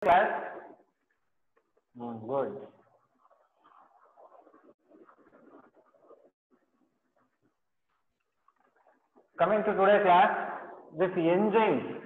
class? Good. Coming to today's class, this enzymes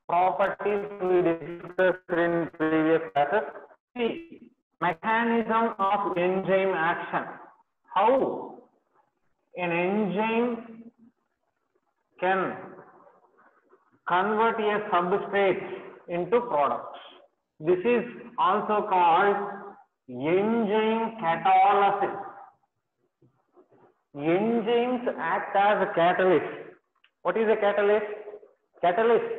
properties we discussed in previous classes. See, mechanism of enzyme action. How an enzyme can convert a substrate into products. This is also called enzyme catalysis. Enzymes act as a catalyst. What is a catalyst? Catalyst.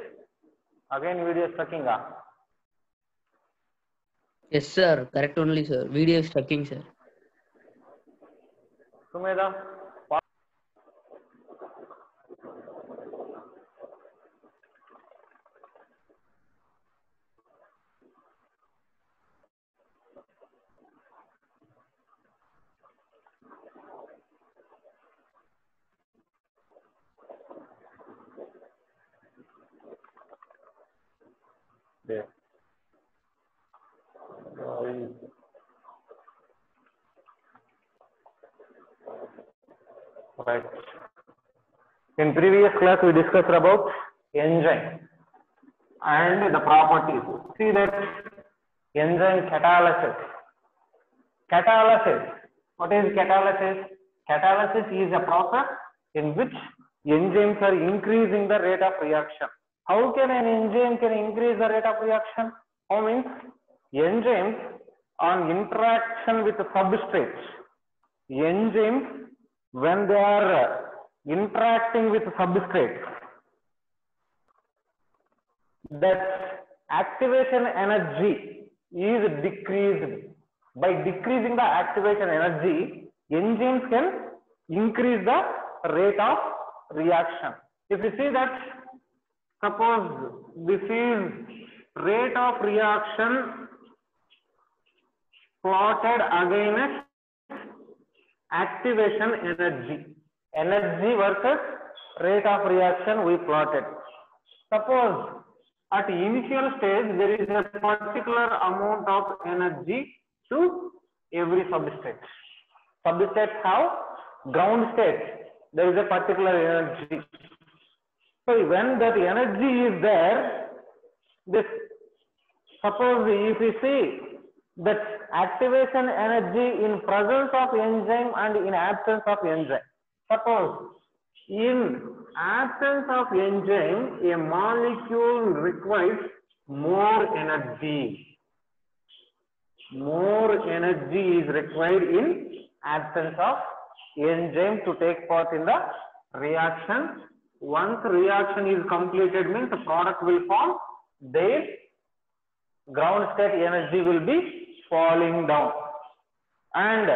Again, video is stucking up. Yes, sir. Correct only, sir. Video is stucking, sir. Sumedha. There. Right. In previous class, we discussed about enzyme and the properties. See that enzyme catalysis. Catalysis. What is catalysis? Catalysis is a process in which enzymes are increasing the rate of reaction. How can an enzyme increase the rate of reaction? How means enzymes on interaction with the substrates. Enzymes, when they are interacting with substrates, that activation energy is decreased. By decreasing the activation energy, enzymes can increase the rate of reaction. If you see that, suppose this is rate of reaction plotted against activation energy. Energy versus rate of reaction we plotted. Suppose at initial stage there is a particular amount of energy to every substrate. Substrates have ground state. There is a particular energy. So when that energy is there, this, suppose if we see that activation energy in presence of enzyme and in absence of enzyme. Suppose in absence of enzyme, a molecule requires more energy. More energy is required in absence of enzyme to take part in the reaction. Once reaction is completed, means the product will form, their ground state energy will be falling down. And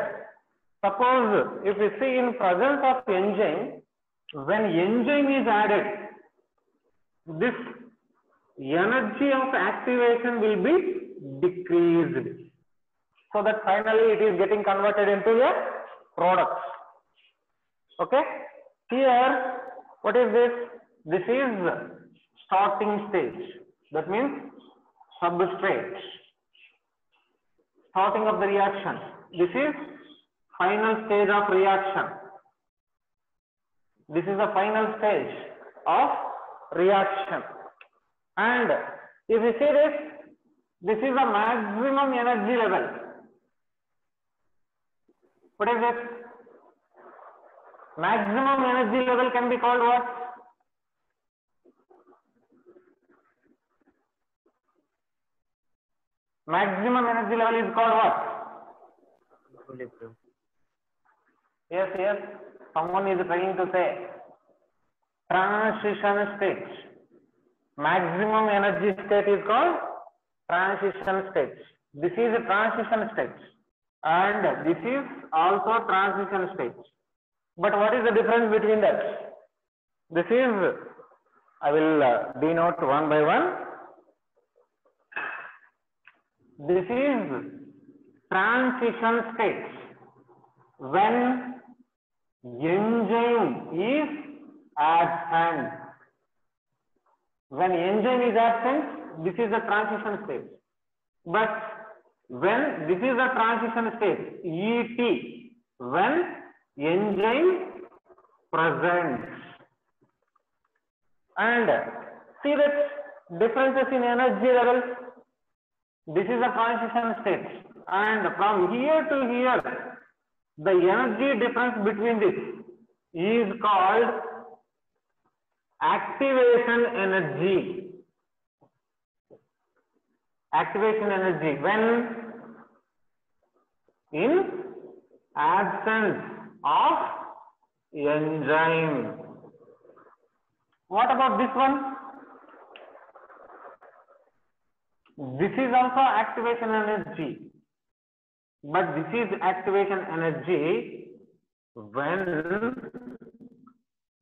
suppose if we see in presence of enzyme, when enzyme is added, this energy of activation will be decreased. So that finally it is getting converted into a product. Okay. Here, what is this? This is starting stage. That means substrate. Starting of the reaction. This is final stage of reaction. This is the final stage of reaction. And if you see this is the maximum energy level. What is this? Maximum energy level can be called what? Maximum energy level is called what? Equilibrium. Yes, yes. Someone is trying to say transition state. Maximum energy state is called transition state. This is a transition state. And this is also transition state. But what is the difference between that? This is, I will denote one by one. This is transition state. When enzyme is absent. When enzyme is absent, this is the transition state. But when this is the transition state, ET, when enzyme present, and see that differences in energy levels. This is a transition state, and from here to here, the energy difference between this is called activation energy. Activation energy when in absence of enzyme. What about this one? This is also activation energy, but this is activation energy when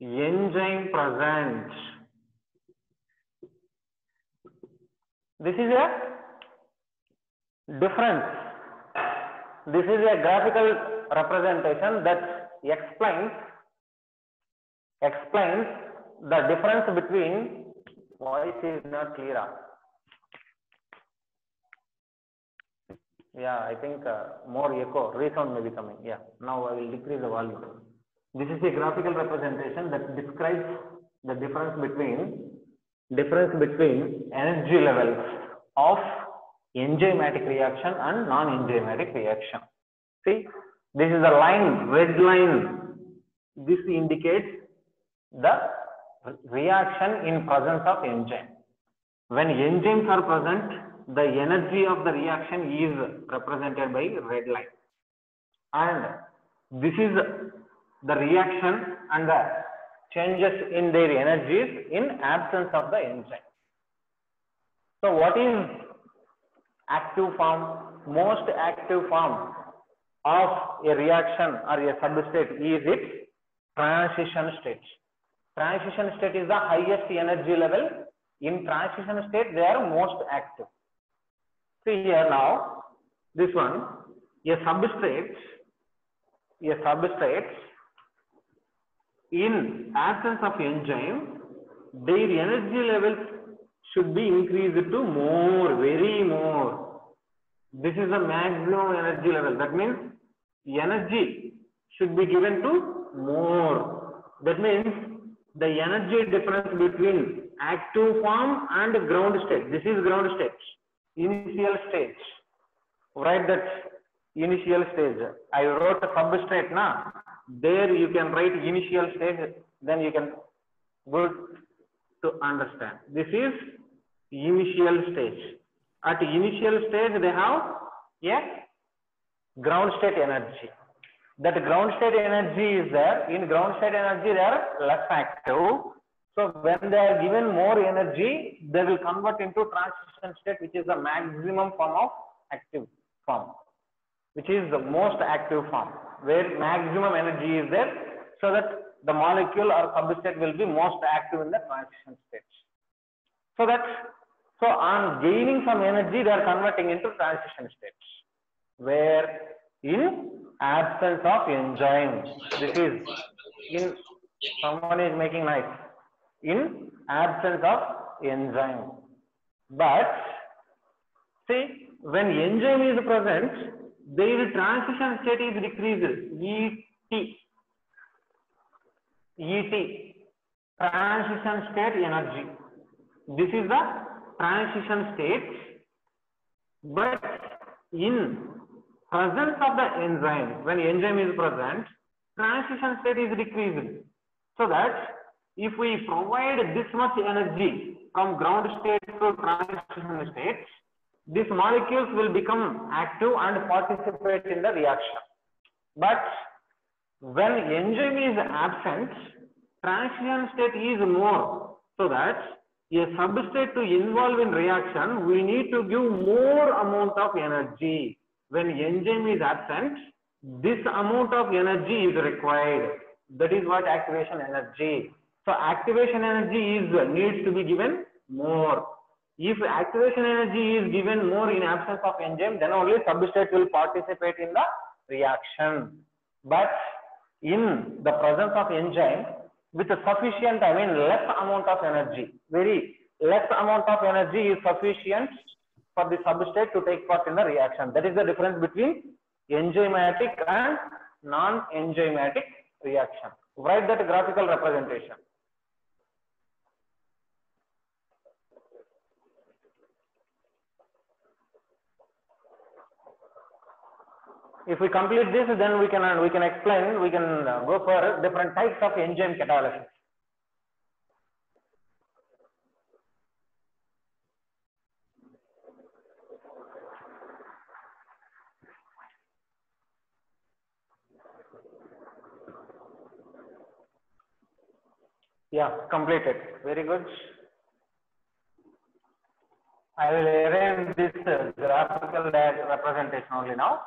enzyme present. This is a difference. This is a graphical representation that explains the difference between. Voice is not clear. Yeah, I think more echo, resound may be coming. Yeah, now I will decrease the volume. This is a graphical representation that describes the difference between energy levels of enzymatic reaction and non-enzymatic reaction. See, this is the line, red line. This indicates the reaction in presence of enzyme. When enzymes are present, the energy of the reaction is represented by red line, and this is the reaction and the changes in their energies in absence of the enzyme. So what is active form? Most active form of a reaction or a substrate is its transition state. Transition state is the highest energy level. In transition state, they are most active. See here now, this one, a substrate in absence of enzyme, their energy levels should be increased to more, very more. This is the maximum energy level. That means energy should be given to more. That means the energy difference between active form and ground state. This is ground state. Initial stage. Write that initial stage. I wrote a substrate now. There you can write initial stage, then you can good to understand. This is initial stage. At initial stage they have a ground state energy. That ground state energy is there. In ground state energy they are less active. So when they are given more energy, they will convert into transition state, which is the maximum form of active form, which is the most active form, where maximum energy is there, so that the molecule or substrate will be most active in the transition state. So on gaining some energy, they are converting into transition states, where in absence of enzyme, this is in, someone is making noise, in absence of enzyme. But see, when enzyme is present, their transition state is decreased. ET, transition state energy. This is the transition state, but in presence of the enzyme, when enzyme is present, transition state is decreased. So that if we provide this much energy from ground state to transition state, these molecules will become active and participate in the reaction. But when enzyme is absent, transition state is more. So that a substrate to involve in reaction, we need to give more amount of energy. When enzyme is absent, this amount of energy is required. That is what activation energy. So activation energy needs to be given more. If activation energy is given more in absence of enzyme, then only substrate will participate in the reaction. But in the presence of enzyme, with a sufficient, less amount of energy, very less amount of energy is sufficient for the substrate to take part in the reaction. That is the difference between enzymatic and non-enzymatic reaction. Write that graphical representation. If we complete this, then we can explain, we can go for different types of enzyme catalysis. Yeah, completed. Very good. I will arrange this graphical representation only now.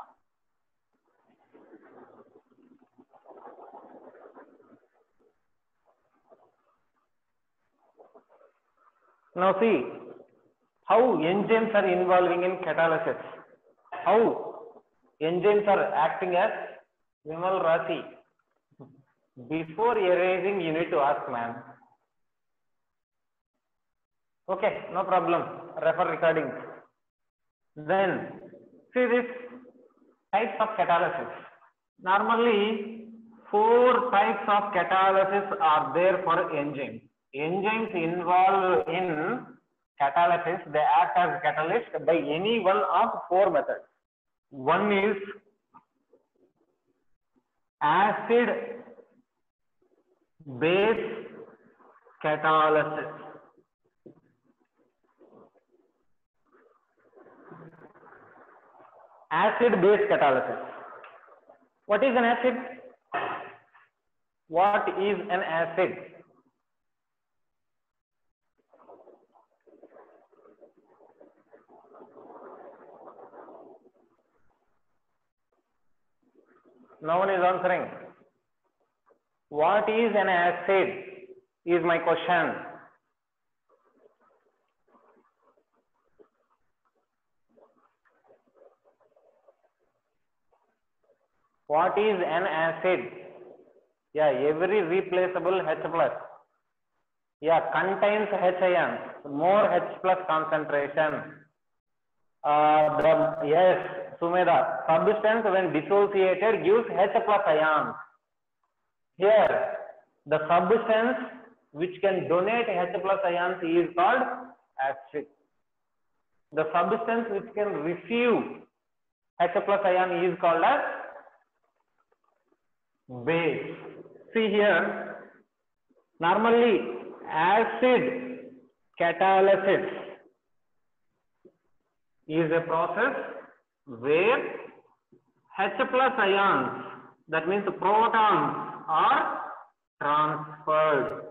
Now see how enzymes are involving in catalysis. How enzymes are acting as Vimal Rasi. Before erasing, you need to ask, man. Okay, no problem. Refer recordings. Then see this types of catalysis. Normally, 4 types of catalysis are there for enzymes. Enzymes involved in catalysis, they act as catalyst by any one of 4 methods. One is acid base catalysis. Acid base catalysis. What is an acid? What is an acid? No one is answering. What is an acid is my question. What is an acid? Yeah, every replaceable H plus. Yeah, contains H ions, more H plus concentration. Yes, Sumedha, substance when dissociated gives H plus ions. Here, the substance which can donate H plus ions is called acid. The substance which can receive H plus ion is called as base. See here, normally acid catalysis is a process where H plus ions, that means protons, are transferred.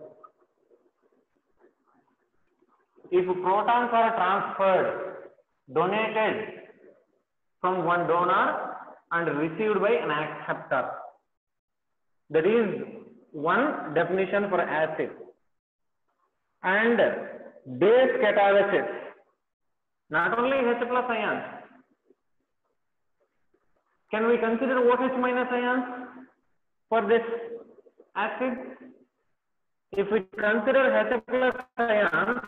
If protons are transferred, donated from one donor and received by an acceptor, that is one definition for acid. And base catalysis, not only H plus ions. Can we consider OH minus ions for this acid? If we consider H plus ions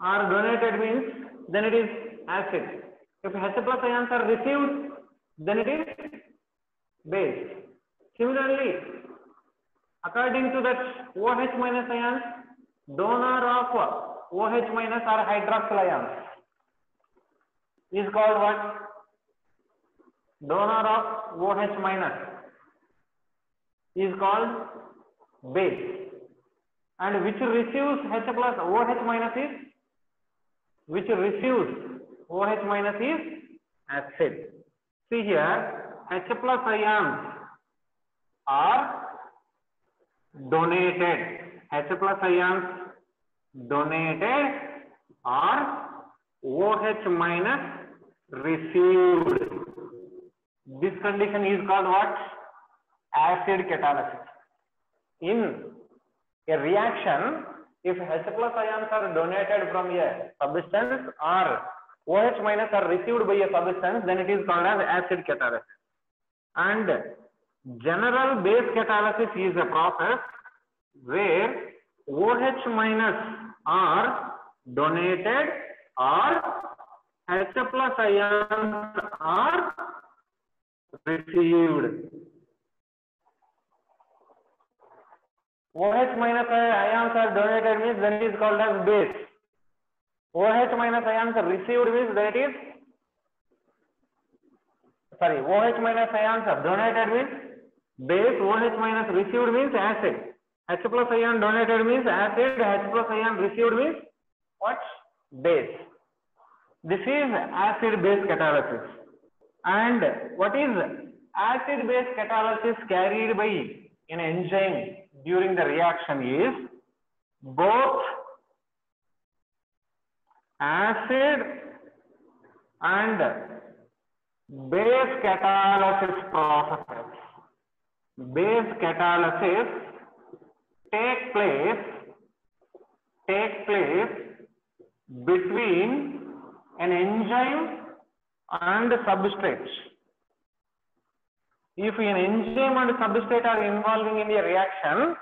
are donated means then it is acid. If H plus ions are received, then it is base. Similarly, according to that OH minus ions, donor of OH minus or hydroxyl ions is called what? Donor of OH minus is called base. And which receives H plus OH minus is? Which receives OH minus is acid. See here, H plus ions are donated. H plus ions donated or OH minus received. This condition is called what? Acid catalysis. In a reaction, if H plus ions are donated from a substance or OH minus are received by a substance, then it is called as acid catalysis. And general base catalysis is a process where OH minus are donated or H plus ions are received. OH minus ions are donated means then it is called as base. OH minus ions are received means that is, sorry, OH minus ions are donated means base, OH minus received means acid. H plus ion donated means acid, H plus ion received means what? Base. This is acid-base catalysis. And what is acid-base catalysis carried by an enzyme during the reaction is both acid and base catalysis processes. Base catalysis take place between an enzyme and substrate. If an enzyme and substrate are involving in a reaction,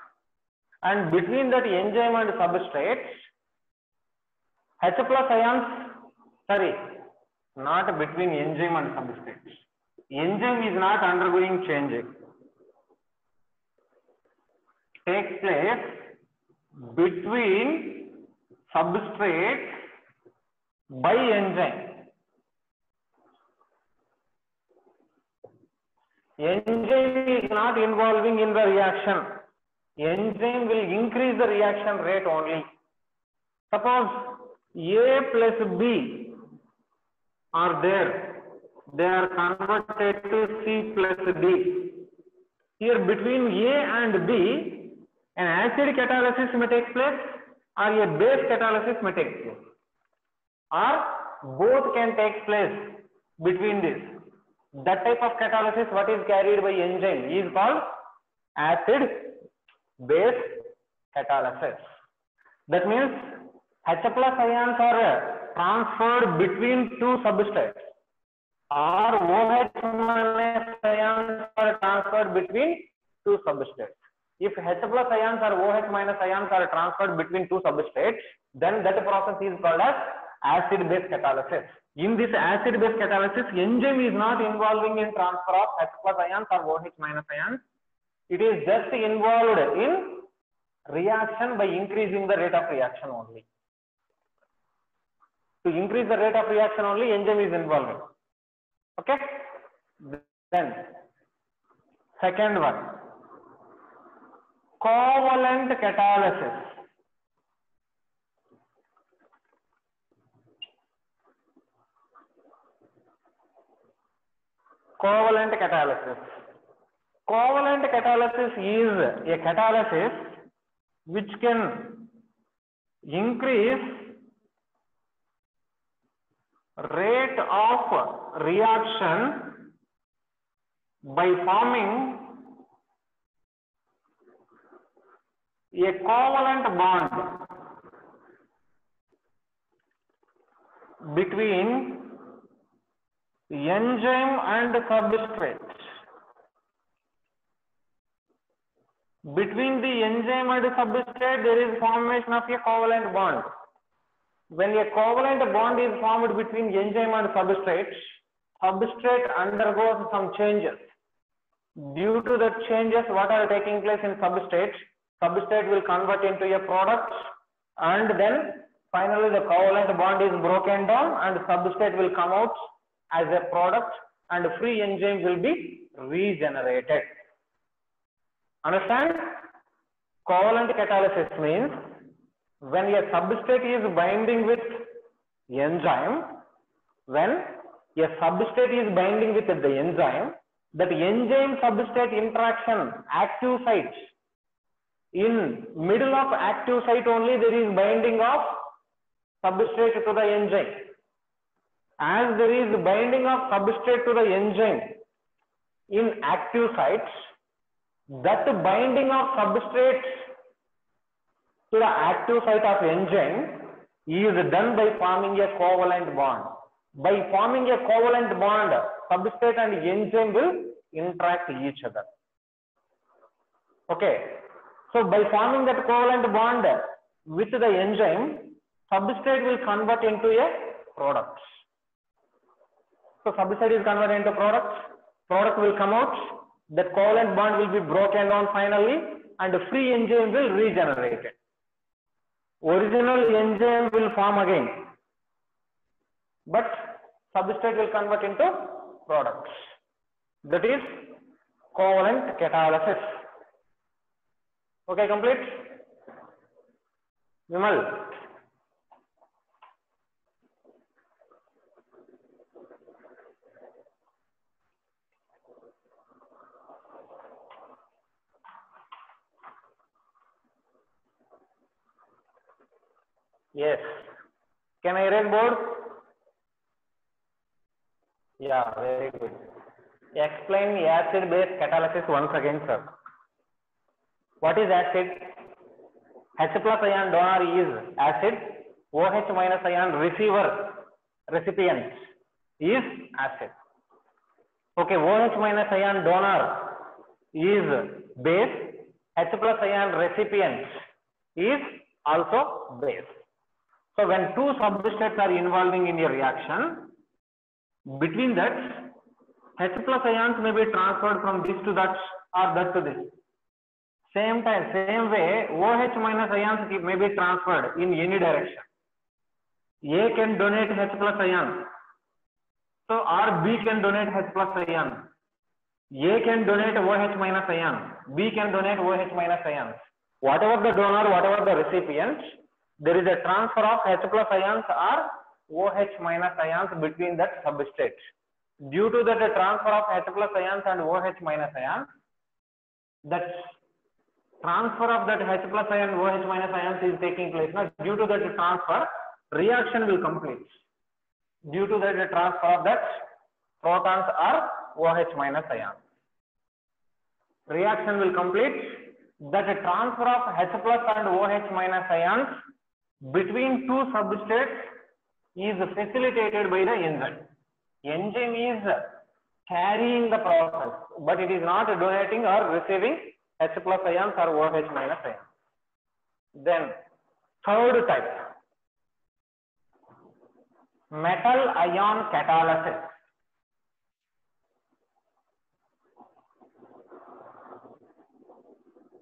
and between that enzyme and substrate, H plus ions, sorry, not between enzyme and substrate. Enzyme is not undergoing change. Takes place between substrate by enzyme. Enzyme is not involving in the reaction. Enzyme will increase the reaction rate only. Suppose A plus B are there. They are converted to C plus D. Here between A and B, an acid catalysis may take place or a base catalysis may take place. Or both can take place between this. That type of catalysis what is carried by enzyme is called acid-base catalysis. That means H plus ions are transferred between two substrates or OH minus ions are transferred between two substrates. If H plus ions or OH minus ions are transferred between two substrates, then that process is called as acid-base catalysis. In this acid-base catalysis, enzyme is not involving in transfer of H plus ions or OH minus ions. It is just involved in reaction by increasing the rate of reaction only. To increase the rate of reaction only, enzyme is involved. Okay? Then, second one, covalent catalysis. Covalent catalysis. Covalent catalysis is a catalysis which can increase rate of reaction by forming a covalent bond between enzyme and substrate. Between the enzyme and substrate, there is formation of a covalent bond. When a covalent bond is formed between enzyme and substrate, substrate undergoes some changes. Due to the changes what are taking place in substrate, substrate will convert into a product, and then finally the covalent bond is broken down and substrate will come out as a product and free enzyme will be regenerated. Understand? Covalent catalysis means when a substrate is binding with enzyme, when a substrate is binding with the enzyme, that enzyme substrate interaction, active sites, in middle of active site only there is binding of substrate to the enzyme. As there is binding of substrate to the enzyme in active sites, that binding of substrate to the active site of enzyme is done by forming a covalent bond. By forming a covalent bond, substrate and enzyme will interact each other. Okay. So by forming that covalent bond with the enzyme, substrate will convert into a product. So substrate is converted into product. Product will come out. That covalent bond will be broken down finally, and the free enzyme will regenerate it. Original enzyme will form again, but substrate will convert into products. That is covalent catalysis. Okay, complete? Vimal. Yes. Can I erase board? Yeah, very good. Explain acid-base catalysis once again, sir. What is acid? H plus ion donor is acid. OH minus ion recipient is acid. Okay, OH minus ion donor is base. H plus ion recipient is also base. So when two substrates are involving in a reaction, between that, H plus ions may be transferred from this to that or that to this. Same way, OH minus ions may be transferred in any direction. A can donate H plus ion. So, or B can donate H plus ion. A can donate OH minus ion. B can donate OH minus ions. Whatever the donor, whatever the recipient, there is a transfer of H plus ions or OH minus ions between that substrate. Due to that transfer of H plus ions and OH minus ions, that transfer of that H plus ion OH minus ions is taking place. Now, due to that transfer, reaction will complete. Due to that transfer of that protons or OH minus ions, reaction will complete. That transfer of H plus and OH minus ions between two substrates is facilitated by the enzyme. Enzyme is carrying the process, but it is not donating or receiving H plus ions or OH minus ions. Then third type, metal ion catalysis.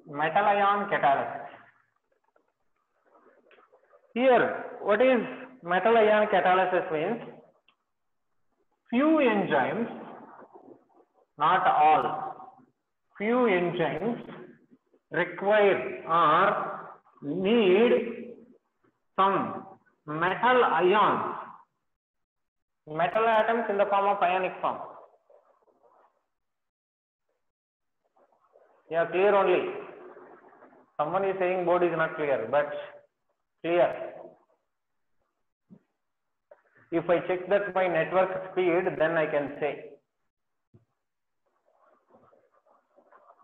Metal ion catalysis. Here, what is metal ion catalysis means? Few enzymes, not all, few enzymes require or need some metal ions, metal atoms in the form of ionic form. Yeah, clear only. Someone is saying board is not clear, but clear. If I check that my network speed, then I can say.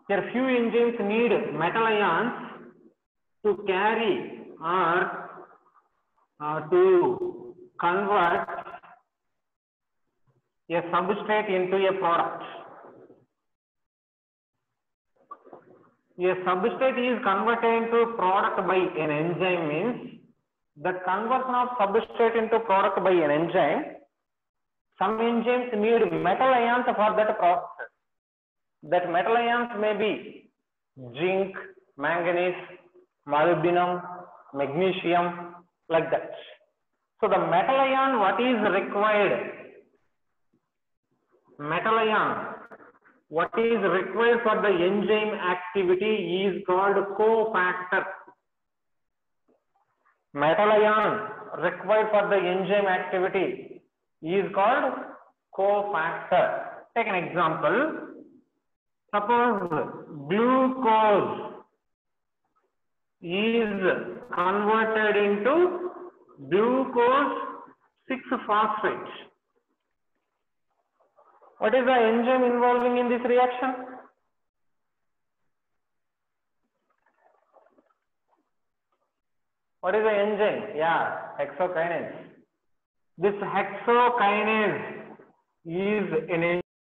Here few enzymes need metal ions to carry or to convert a substrate into a product. A substrate is converted into product by an enzyme means the conversion of substrate into product by an enzyme. Some enzymes need metal ions for that process. That metal ions may be zinc, manganese, molybdenum, magnesium, like that. So the metal ion, what is required? Metal ion, what is required for the enzyme activity is called cofactor. Metal ion required for the enzyme activity is called cofactor. Take an example. Suppose glucose is converted into glucose 6-phosphate. What is the enzyme involving in this reaction? What is the enzyme? Yeah, hexokinase. This hexokinase is an enzyme